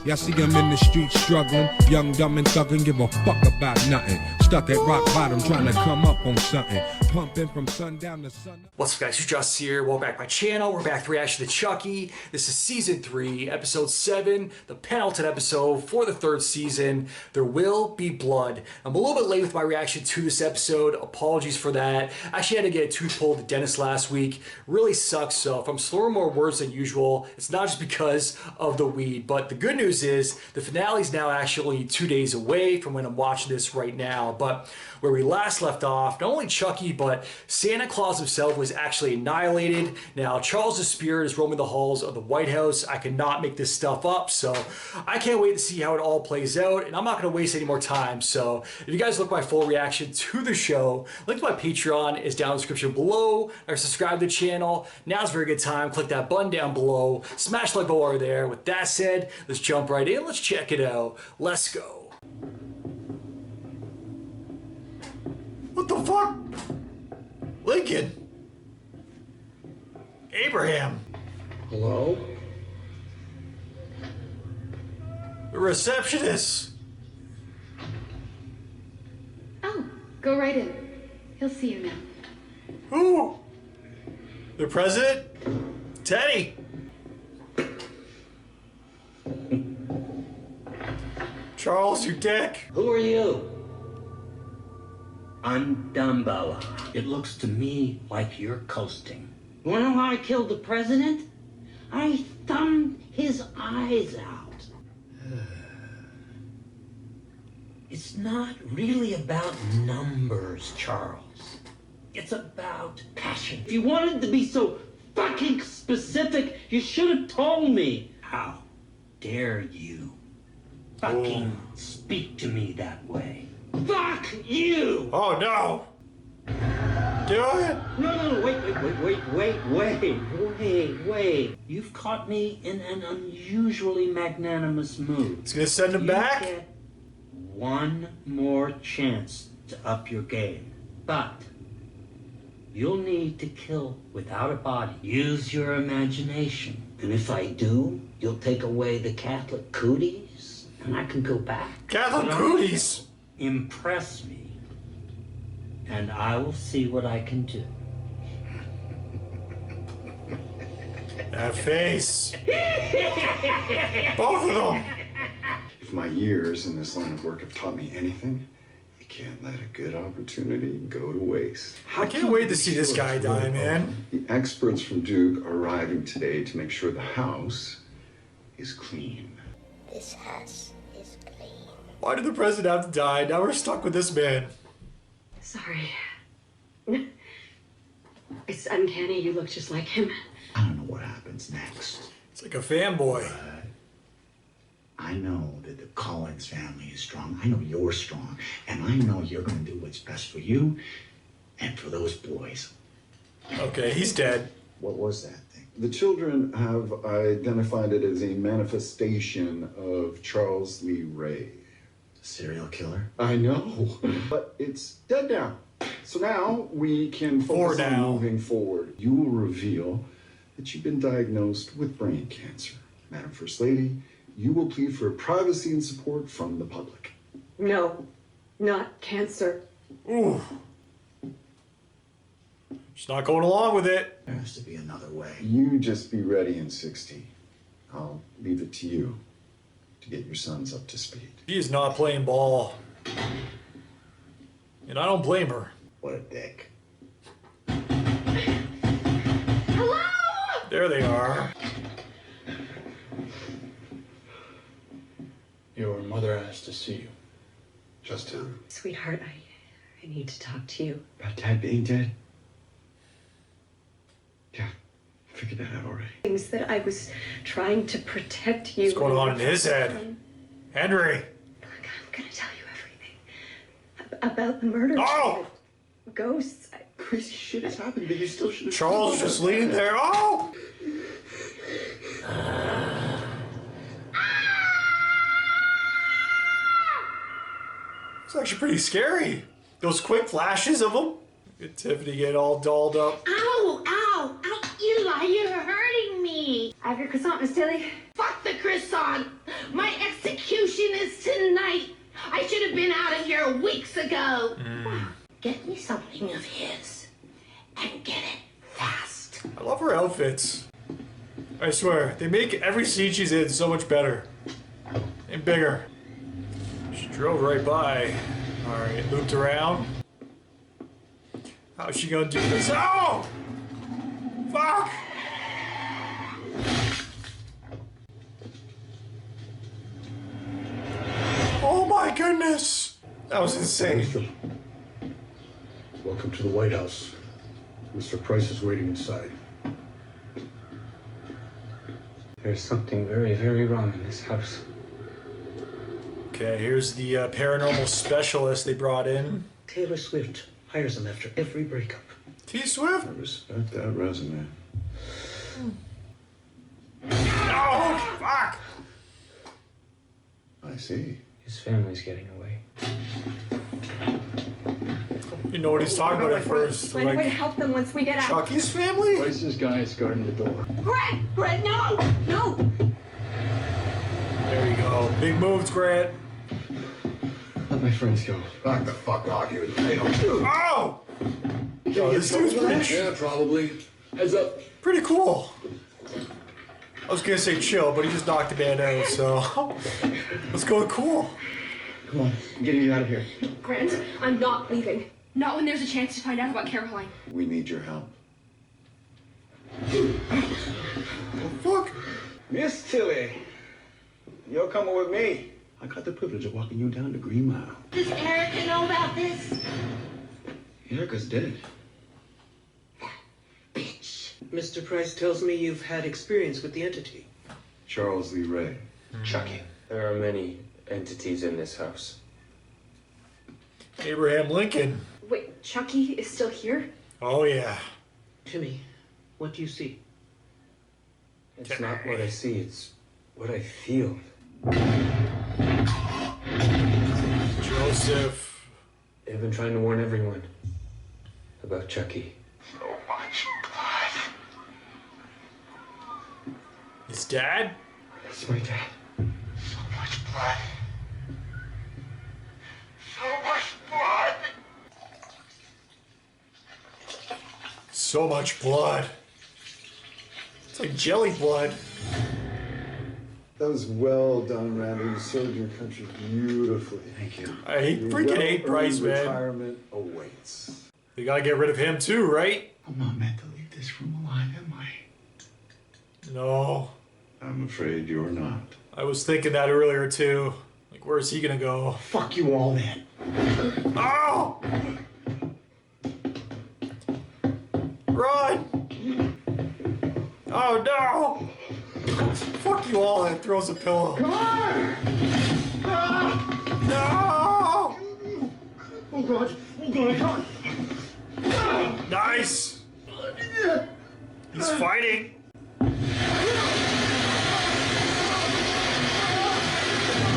Y'all see him in the streets struggling, young, dumb, and thuggin', give a fuck about nothing. Stuck at rock bottom, trying to come up on something. Pumping from sundown to sun. What's up, guys? It's Just here. Welcome back to my channel. We're back to reaction to Chucky. This is season 3, episode 7, the penultimate episode for the 3rd season. There will be blood. I'm a little bit late with my reaction to this episode. Apologies for that. I actually had to get a tooth pulled at the dentist last week. Really sucks. So if I'm slurring more words than usual, it's not just because of the weed. But the good news is the finale is now actually 2 days away from when I'm watching this right now. But where we last left off, not only Chucky, but Santa Claus himself was actually annihilated. Now, Charles' spirit is roaming the halls of the White House. I cannot make this stuff up, so I can't wait to see how it all plays out, and I'm not going to waste any more time. So if you guys look my full reaction to the show, link to my Patreon is down in the description below, or subscribe to the channel. Now's a very good time. Click that button down below. Smash like over there. With that said, let's jump right in. Let's check it out. Let's go. What the fuck? Lincoln? Abraham? Hello? The receptionist? Oh, go right in. He'll see you now. Who? The president? Teddy? Charles, you dick? Who are you? I'm Dumbo. It looks to me like you're coasting. You wanna know how I killed the president? I thumbed his eyes out. It's not really about numbers, Charles. It's about passion. If you wanted to be so fucking specific, you should have told me. How dare you fucking speak to me that way? Fuck you! Oh no! Do it! No, wait. You've caught me in an unusually magnanimous mood. It's gonna send him back? Get one more chance to up your game. But you'll need to kill without a body. Use your imagination. And if I do, you'll take away the Catholic cooties, and I can go back. Catholic cooties? Impress me, and I will see what I can do. That face. Both of them. If my years in this line of work have taught me anything, you can't let a good opportunity go to waste. I can't wait to see this guy die, man. The experts from Duke are arriving today to make sure the house is clean. This house is clean. Why did the president have to die? Now we're stuck with this man. Sorry. It's uncanny. You look just like him. I don't know what happens next. It's like a fanboy. I know that the Collins family is strong. I know you're strong. And I know you're going to do what's best for you and for those boys. Okay, he's dead. What was that thing? The children have identified it as a manifestation of Charles Lee Ray. The serial killer? I know, but it's dead now. So now we can focus on moving forward. You will reveal that you've been diagnosed with brain cancer. Madam First Lady, you will plead for privacy and support from the public. No, not cancer. Ooh. Just not going along with it. There has to be another way. You just be ready in 60. I'll leave it to you to get your sons up to speed. He is not playing ball. And I don't blame her. What a dick. Hello? There they are. Your mother asked to see you. Justin. Sweetheart, I need to talk to you. About Dad being dead? Yeah, figured that out already. Things that I was trying to protect you. What's going on in his head? Henry. Look, I'm gonna tell you everything. About the murder. Oh! Ghosts. Crazy shit has happened, but you still should have... Charles just leaning there. Oh! It's actually pretty scary. Those quick flashes of them. Good Tiffany get all dolled up. Ow, ow, ow, Eli, you're hurting me. I have your croissant, Miss Tilly. Fuck the croissant. swear, they make every scene she's in so much better. And bigger. She drove right by. Alright, looped around. How's she gonna do this? Oh! Fuck! Oh my goodness! That was insane. Welcome to the White House. Mr. Price is waiting inside. There's something very, very wrong in this house. Okay, here's the paranormal specialist they brought in. Taylor Swift hires him after every breakup. T-Swift? I respect that resume. Oh, fuck! I see. His family's getting away. You know what he's talking about at first. Find a way to help them once we get out. Chucky's family? Price's guy is guarding the door. Grant, no! No! There you go. Big moves, Grant. Let my friends go. Back the fuck out here. They don't do. Oh! Oh, this dude's pretty, Yeah, probably. Heads up. pretty cool. I was gonna say chill, but he just knocked the man out, so let's go with cool. Come on, I'm getting you out of here. Grant, I'm not leaving. Not when there's a chance to find out about Caroline. We need your help. Fuck. Miss Tilly, you're coming with me. I got the privilege of walking you down to Green Mile. Does Erica know about this? Erica's dead. Bitch. Mr. Price tells me you've had experience with the entity. Charles Lee Ray. Chucky. There are many entities in this house. Abraham Lincoln. Wait, Chucky is still here? Oh, yeah. Timmy, what do you see? It's not what I see, it's what I feel. Joseph. They've been trying to warn everyone about Chucky. So much blood. His dad? It's my dad. So much blood. So much blood. So much blood. It's like jelly blood. That was well done, Randall. You served your country beautifully. Thank you. I hate Your freaking hate Price, well-earned man. Retirement awaits. They gotta get rid of him too, right? I'm not meant to leave this room alive, am I? No. I'm afraid you're not. I was thinking that earlier too. Like, where's he gonna go? Fuck you all then. Oh! Run! Oh no! Fuck you all, and throws a pillow. Come on! No! Oh God! Oh God! Come on! Nice! He's fighting!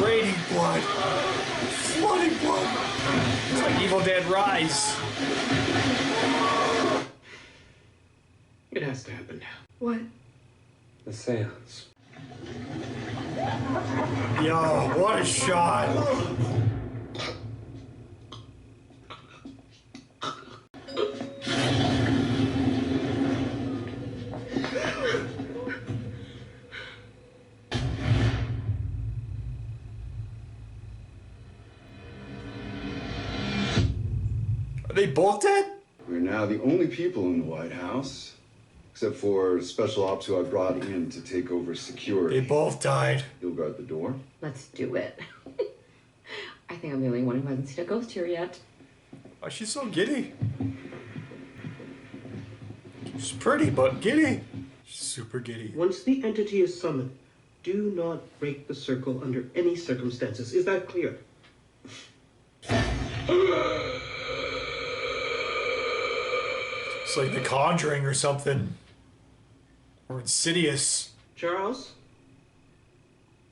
Raining blood! Flooding blood! It's like Evil Dead Rise. It has to happen now. What? The seance. Yo, what a shot! Are they both dead? We're now the only people in the White House, except for special ops who I brought in to take over security. They both died. You'll guard the door. Let's do it. I think I'm the only one who hasn't seen a ghost here yet. Oh, she's so giddy. She's pretty, but giddy. She's super giddy. Once the entity is summoned, do not break the circle under any circumstances. Is that clear? It's like The Conjuring or something. Or Insidious. Charles?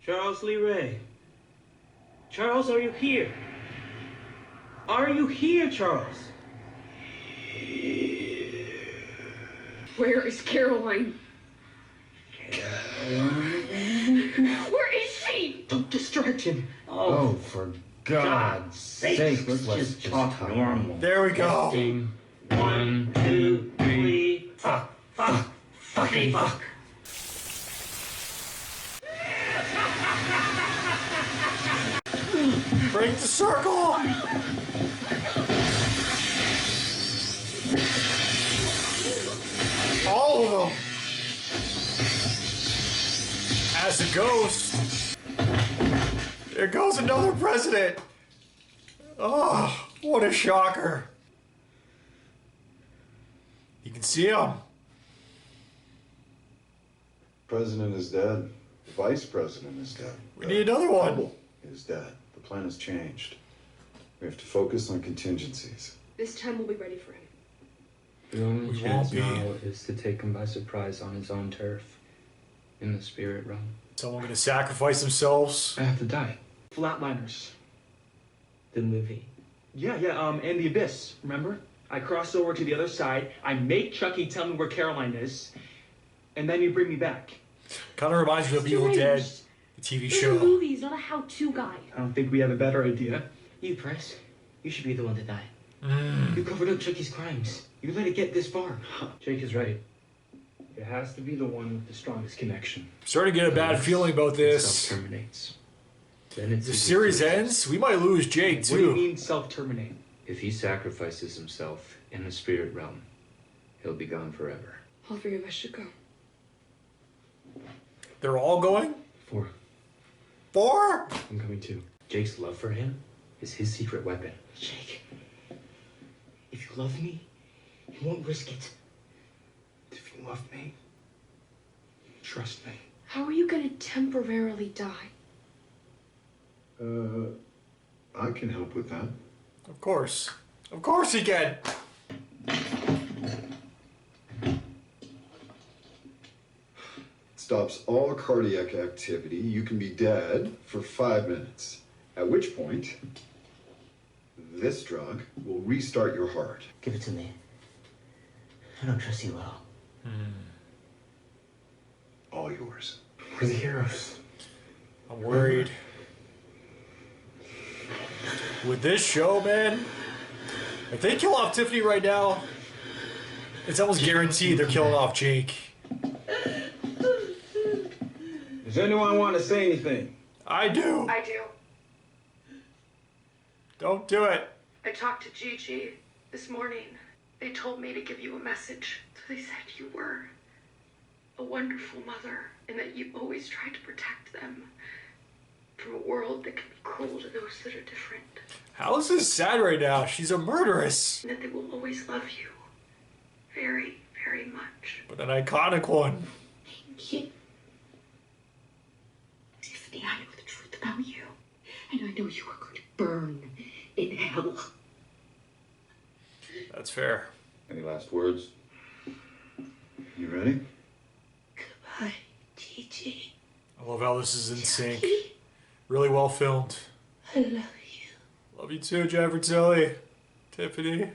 Charles Lee Ray. Charles, are you here? Are you here, Charles? Where is Caroline? Where is she? Don't distract him. Oh, for God's sake, let's just talk normal. There we go. 1, 2, 3. Fuck. Fucking fuck. Break the circle! All of them! As a ghost, there goes another president! Oh, what a shocker. You can see him. President is dead. The vice president is dead. We need another one. Rebel is dead. The plan has changed. We have to focus on contingencies. This time we'll be ready for him. The only We chance won't be. now is to take him by surprise on his own turf, in the spirit realm. Someone gonna sacrifice themselves? I have to die. Flatliners. The movie. Yeah, and the Abyss, remember? I cross over to the other side, I make Chucky tell me where Caroline is, and then you bring me back. Kind of reminds me of Evil Dead, the TV It's a show. movie, it's not a how-to guide. I don't think we have a better idea. You, Price. You should be the one to die. Mm. You covered up Chucky's crimes. You let it get this far. Jake is right. It has to be the one with the strongest connection. Starting to get a bad feeling about It this. self-terminates. Then it's The easy series to ends, we might lose Jake What do you too. mean self-terminate? If he sacrifices himself in the spirit realm, he'll be gone forever. All three of us should go. They're all going? 4. 4? I'm coming too. Jake's love for him is his secret weapon. Jake, if you love me, you won't risk it. If you love me, trust me. How are you gonna temporarily die? I can help with that. Of course. Of course he can. Stops all cardiac activity. You can be dead for 5 minutes. At which point, this drug will restart your heart. Give it to me. I don't trust you at all. All yours. We're the heroes. I'm worried. With this show, man, if they kill off Tiffany right now, it's almost guaranteed they're killing off Jake. Does anyone want to say anything? I do. I do. Don't do it. I talked to Gigi this morning. They told me to give you a message. So they said you were a wonderful mother and that you always tried to protect them from a world that can be cruel to those that are different. How is this sad right now? She's a murderess. And that they will always love you very, very much. But an iconic one. Thank you. Tiffany, I know the truth about you. And I know you are going to burn in hell. That's fair. Any last words? You ready? Goodbye, Gigi. I love how this is in sync. Really well filmed. I love you. Love you too, Jennifer Tilly. Tiffany.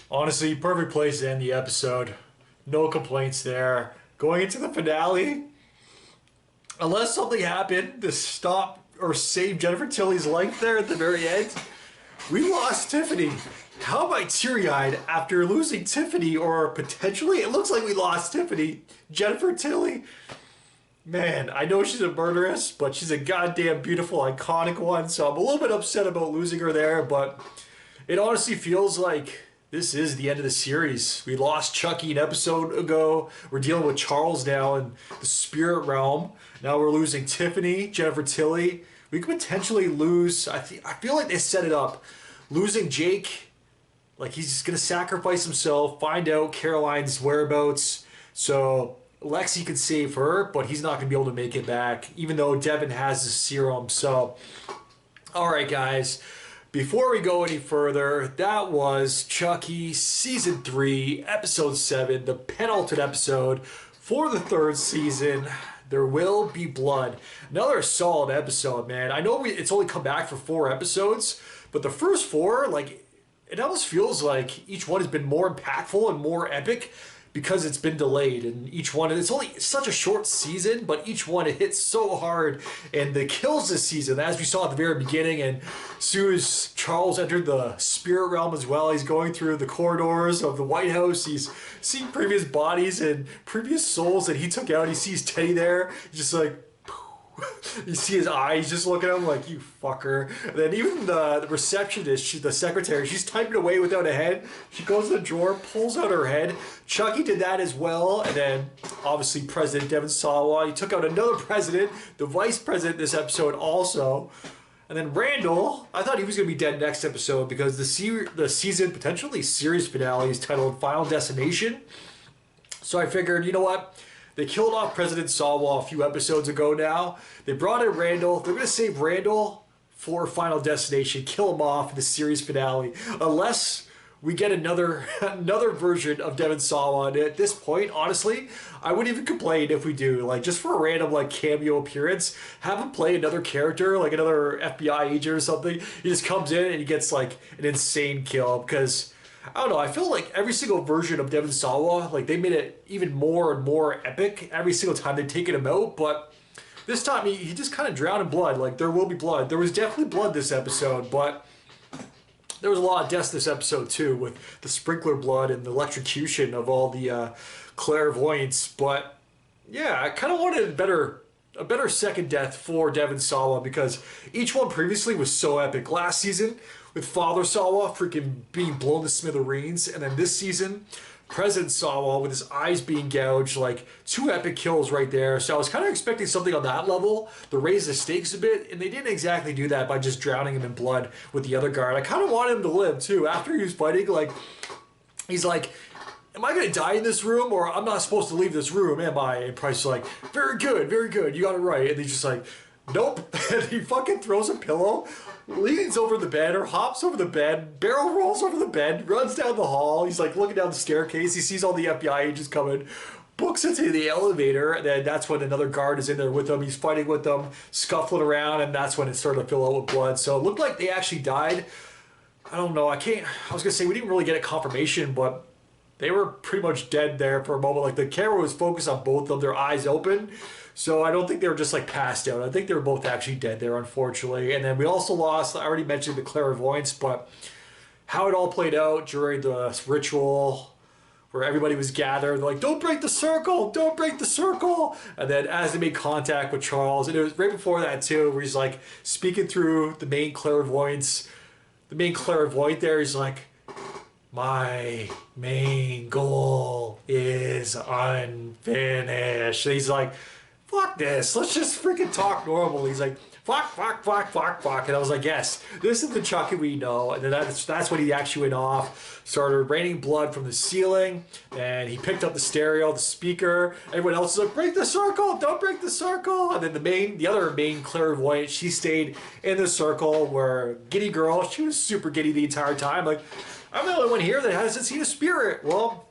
Honestly, perfect place to end the episode. No complaints there. Going into the finale, unless something happened to stop or save Jennifer Tilly's life there at the very end, we lost Tiffany. How am I teary-eyed after losing Tiffany, or potentially, it looks like we lost Tiffany. Jennifer Tilly. Man, I know she's a murderess, but she's a goddamn beautiful, iconic one, so I'm a little bit upset about losing her there, but it honestly feels like this is the end of the series. We lost Chucky an episode ago. We're dealing with Charles now in the spirit realm. Now we're losing Tiffany, Jennifer Tilly. We could potentially lose, I feel like they set it up. Losing Jake, like he's going to sacrifice himself, find out Caroline's whereabouts, so Lexi can save her, but he's not going to be able to make it back, even though Devin has the serum. So, alright guys, before we go any further, that was Chucky Season 3, Episode 7, the penultimate episode for the 3rd season. There will be blood. Another solid episode, man. I know it's only come back for 4 episodes, but the first 4, like, it almost feels like each one has been more impactful and more epic because it's been delayed, and each one, it's only such a short season, but each one it hits so hard, and the kills this season, as we saw at the very beginning, and as soon as Charles entered the spirit realm as well, he's going through the corridors of the White House, he's seeing previous bodies and previous souls that he took out, he sees Teddy there, he's just like, you see his eyes just looking at him like, you fucker. And then even the receptionist, the secretary, she's typing away without a head. She goes to the drawer, pulls out her head. Chucky did that as well. And then obviously President Devon Sawa, he took out another president, the vice president this episode also. And then Randall, I thought he was going to be dead next episode because the season, potentially series finale, is titled Final Destination. So I figured, you know what? They killed off President Sawa a few episodes ago now. They brought in Randall. They're going to save Randall for Final Destination, kill him off in the series finale. Unless we get another version of Devon Sawa. And at this point, honestly, I wouldn't even complain if we do. Like, just for a random, like, cameo appearance, have him play another character, like another FBI agent or something. He just comes in and he gets, like, an insane kill. Because, I don't know, I feel like every single version of Devon Sawa, like, they made it even more and more epic every single time they've taken him out. But this time, he just kind of drowned in blood. Like, there will be blood. There was definitely blood this episode, but there was a lot of deaths this episode too, with the sprinkler blood and the electrocution of all the clairvoyants. But yeah, I kind of wanted a better second death for Devon Sawa because each one previously was so epic. Last season with Father Sawa freaking being blown to smithereens, and then this season President Sawa with his eyes being gouged, like two epic kills right there. So I was kind of expecting something on that level to raise the stakes a bit, and they didn't exactly do that by just drowning him in blood with the other guard. I kind of wanted him to live too. After he was fighting, like, he's like, am I going to die in this room, or I'm not supposed to leave this room, am I? And Price is like, very good, you got it right. And he's just like, nope. And he fucking throws a pillow, leans over the bed or hops over the bed, barrel rolls over the bed, runs down the hall. He's like looking down the staircase. He sees all the FBI agents coming, books into the elevator, and then that's when another guard is in there with him. He's fighting with them, scuffling around, and that's when it started to fill out with blood. So it looked like they actually died. I don't know. I was going to say we didn't really get a confirmation, but they were pretty much dead there for a moment. Like, the camera was focused on both of them, their eyes open. So I don't think they were just like passed out. I think they were both actually dead there, unfortunately. And then we also lost, I already mentioned the clairvoyance, but how it all played out during the ritual where everybody was gathered, they're like, don't break the circle, don't break the circle. And then as they made contact with Charles, and it was right before that too, where he's like speaking through the main clairvoyant there, he's like, my main goal is unfinished. And he's like, fuck this, let's just freaking talk normal. He's like, fuck. And I was like, yes, this is the Chucky we know. And then that's when he actually went off, started raining blood from the ceiling, and he picked up the stereo, the speaker. Everyone else is like, break the circle, don't break the circle. And then the other main clairvoyant, she stayed in the circle where Giddy Girl, she was super giddy the entire time. Like, I'm the only one here that hasn't seen a spirit. Well,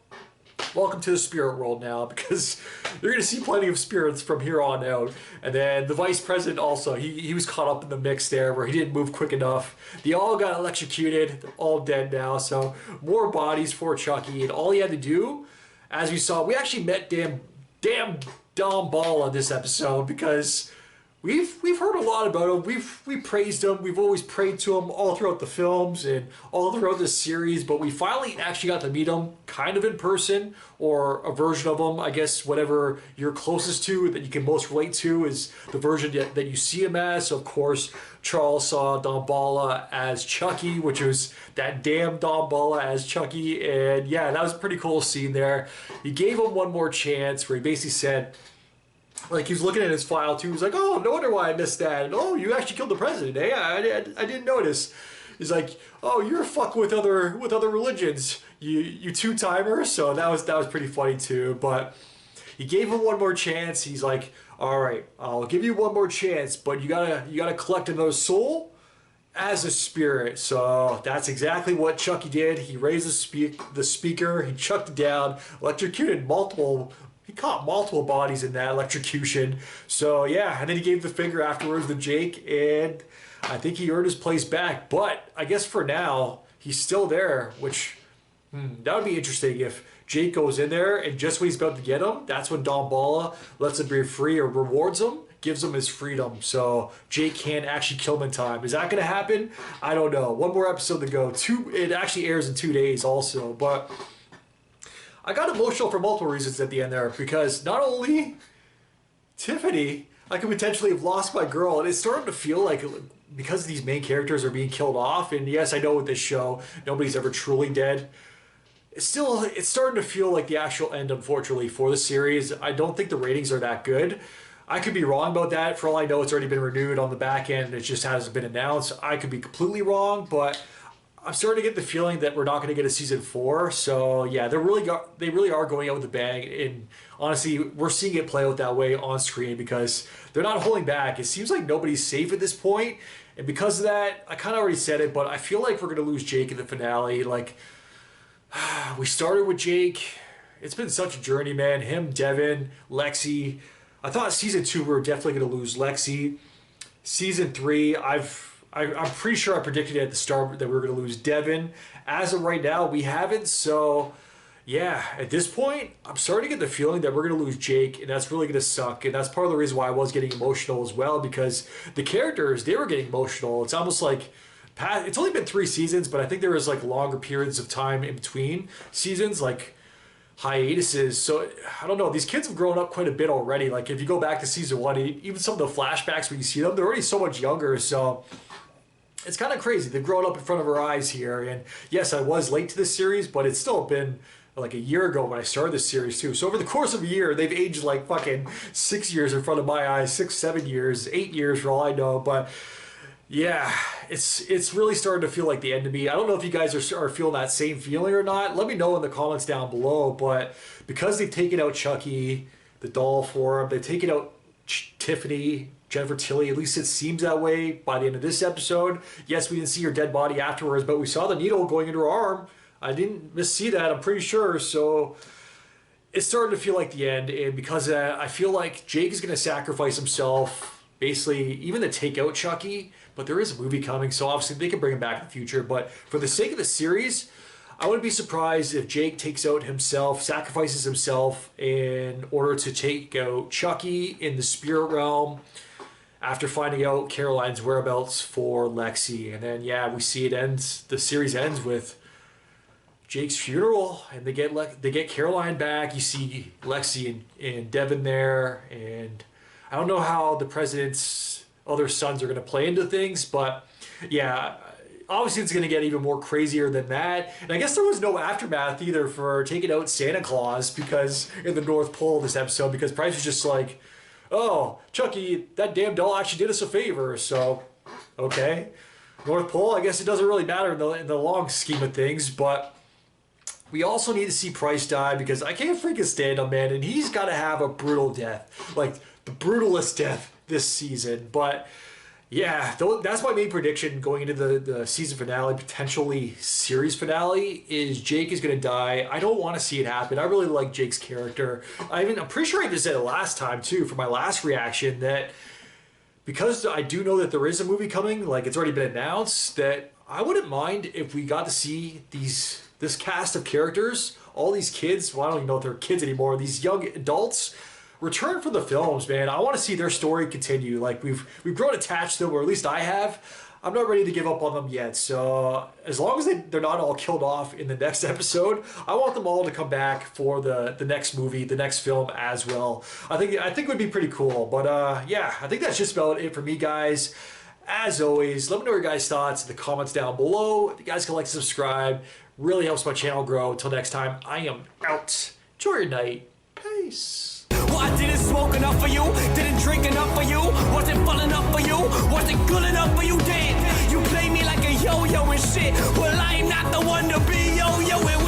welcome to the spirit world now, because you're going to see plenty of spirits from here on out. And then the vice president also, he was caught up in the mix there where he didn't move quick enough. They all got electrocuted. They're all dead now. So more bodies for Chucky. And all he had to do, as we saw, we actually met damn Dom Balla this episode, because we've heard a lot about him. We praised him. We've always prayed to him all throughout the films and all throughout this series. But we finally actually got to meet him kind of in person, or a version of him. I guess whatever you're closest to, that you can most relate to, is the version that you see him as. So of course, Charles saw Dom Balla as Chucky, which was that damn Dom Balla as Chucky. And yeah, that was a pretty cool scene there. He gave him one more chance where he basically said, like, he was looking at his file too. He's like, oh, no wonder why I missed that. And, oh, you actually killed the president, eh? I didn't notice. He's like, oh, you're fucking with other religions, you two-timer. So that was pretty funny too. But he gave him one more chance. He's like, all right, I'll give you one more chance, but you gotta collect another soul as a spirit. So that's exactly what Chucky did. He raised the speaker. He chucked it down, electrocuted He caught multiple bodies in that electrocution. So yeah, and then he gave the finger afterwards to Jake, and I think he earned his place back. But I guess for now, he's still there, which that would be interesting if Jake goes in there, and just when he's about to get him, that's when Don Bala lets him be free or rewards him, gives him his freedom. So Jake can't actually kill him in time. Is that going to happen? I don't know. One more episode to go. It actually airs in 2 days also. But I got emotional for multiple reasons at the end there, because not only Tiffany, I could potentially have lost my girl, and it's starting to feel like, because these main characters are being killed off, and yes, I know with this show, nobody's ever truly dead. It's starting to feel like the actual end, unfortunately, for the series. I don't think the ratings are that good. I could be wrong about that. For all I know, it's already been renewed on the back end. It just hasn't been announced. I could be completely wrong, but I'm starting to get the feeling that we're not going to get a season 4. So yeah, they really are going out with a bang. And honestly, we're seeing it play out that way on screen because they're not holding back. It seems like nobody's safe at this point. And because of that, I kind of already said it, but I feel like we're going to lose Jake in the finale. Like, we started with Jake. It's been such a journey, man. Him, Devin, Lexi. I thought season 2 we were definitely going to lose Lexi. Season 3, I'm pretty sure I predicted at the start that we were going to lose Devin. As of right now, we haven't. So, yeah, at this point, I'm starting to get the feeling that we're going to lose Jake, and that's really going to suck. And that's part of the reason why I was getting emotional as well, because the characters, they were getting emotional. It's almost like, it's only been 3 seasons, but I think there was like longer periods of time in between seasons, like hiatuses. So I don't know, these kids have grown up quite a bit already. Like if you go back to season 1, even some of the flashbacks when you see them, they're already so much younger. So it's kind of crazy. They've grown up in front of our eyes here. And yes, I was late to this series, but it's still been like a year ago when I started this series too. So over the course of a year, they've aged like fucking 6 years in front of my eyes, 6, 7 years, 8 years for all I know. But yeah, it's really starting to feel like the end to me. I don't know if you guys are feeling that same feeling or not. Let me know in the comments down below. But because they've taken out Chucky, the doll for him, they've taken out Tiffany, Jennifer Tilly, at least it seems that way by the end of this episode. Yes, we didn't see her dead body afterwards, but we saw the needle going into her arm. I didn't see that, I'm pretty sure. So it's starting to feel like the end. And because of that, I feel like Jake is going to sacrifice himself, basically, even to take out Chucky. But there is a movie coming, so obviously they can bring him back in the future. But for the sake of the series, I wouldn't be surprised if Jake takes out himself, sacrifices himself in order to take out Chucky in the spirit realm after finding out Caroline's whereabouts for Lexi. And then, yeah, we see it ends, the series ends with Jake's funeral, and they get Caroline back. You see Lexi and Devin there, and I don't know how the president's other sons are going to play into things, but yeah, obviously it's going to get even more crazier than that. And I guess there was no aftermath either for taking out Santa Claus because in the North Pole this episode, because Price was just like, oh, Chucky, that damn doll actually did us a favor. So, okay, North Pole, I guess it doesn't really matter in the long scheme of things, but we also need to see Price die because I can't freaking stand him, man, and he's got to have a brutal death, like the brutalest death this season. But yeah, that's my main prediction going into the season finale, potentially series finale, is Jake is going to die. I don't want to see it happen. I really like Jake's character. I'm pretty sure I just said it last time too for my last reaction that because I do know that there is a movie coming, like it's already been announced, that I wouldn't mind if we got to see this cast of characters, all these kids, well, I don't even know if they're kids anymore, these young adults return from the films, man. I want to see their story continue. Like we've grown attached to them, or at least I have. I'm not ready to give up on them yet. So as long as they're not all killed off in the next episode, I want them all to come back for the next movie, the next film as well. I think it would be pretty cool. But yeah, I think that's just about it for me, guys. As always, let me know your guys' thoughts in the comments down below. If you guys can like, subscribe, really helps my channel grow. Until next time, I am out. Enjoy your night. Peace. Well, I didn't smoke enough for you, didn't drink enough for you, wasn't fun enough for you, wasn't good enough for you, damn. You play me like a yo-yo and shit, well, I'm not the one to be yo-yoing